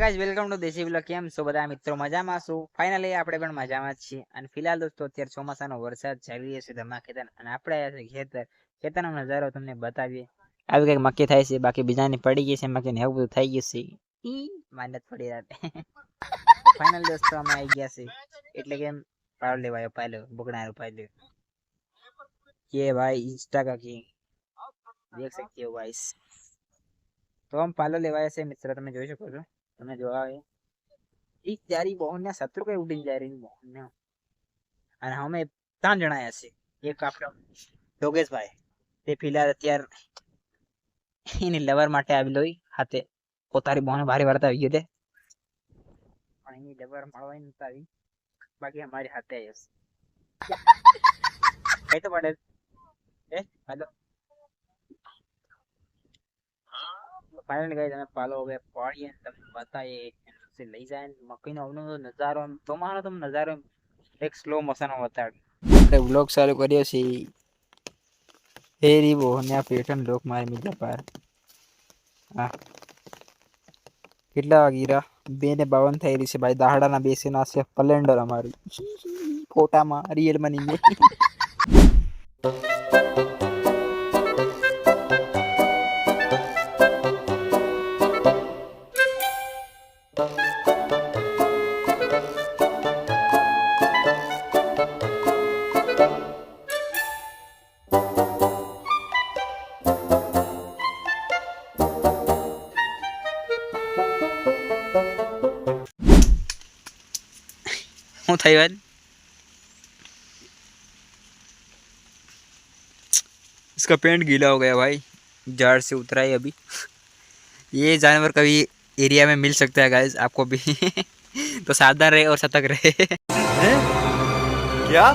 Guys welcome to દેશી blog. કેમ છો બધા મિત્રો? મજામાં છો? ફાઇનલી આપણે પણ મજામાં જ છીએ। અને ફિલહાલ દોસ્તો અત્યારે ચોમાસાનો વરસાદ ચાલી રહ્યો છે ધમાકેદાર, અને આપણે આવ્યા છે ખેતરનો નજારો તમને બતાવીએ। આવી કંઈક મક્કી થાય છે, બાકી બીજાની પડી ગઈ છે મક્કી ને એવું બધું થઈ ગયું છે। માંડ પડી રાત ફાઇનલ દોસ્તો અમે આવી ગયા છે, એટલે કે પાલો લેવાયો, પાલો બગડાનો પાલો। ये भाई इंस्टा का किंग देख सकते हो गाइस। तो हम पालो लेवाया से मित्र, તમે જોઈ શકો છો। તમે જોવા આવે એક જારી બહોને શત્રુ કઈ ઉડીને જાય રહી બહોને, અને અમે 3 જણા આયા છે। એક આપણો યોગેશભાઈ, તે ફિલહાલ અત્યાર એની લવર માટે આવી લોઈ હાથે પોતારી બહોને ભારી વાર્તા આવી ગઈ તે, પણ એની લવર મળવા નતા આવી, બાકી અમારી હાથે આવ્યો છે। કઈ તો પડે એ હાલો फाइनल गाइस हमें पालो हो गया पौड़ी તમને બતાઈએ से લઈ જાય મકઈનો અવનો નજારો, તમારો તો નજારો એક સ્લો મોશન માં બતાડ। આપણે વ્લોગ ચાલુ કર્યો છે એ રીબો ને આ પેટર્ન લોક મારી મીજા પાર આ કેટલા વાગીરા 2:52 થઈ રહી છે ભાઈ। દાહડાના બેસીને છે કેલેન્ડર અમારી ફોટામાં રિયલ માં નહીં। હું થઈ વાત इसका पेंट गीला हो गया भाई, झाड़ से उतरा है अभी। ये जानवर कभी एरिया में मिल सकता है गाइस आपको भी तो सावधान रहे और सतर्क रहे। क्या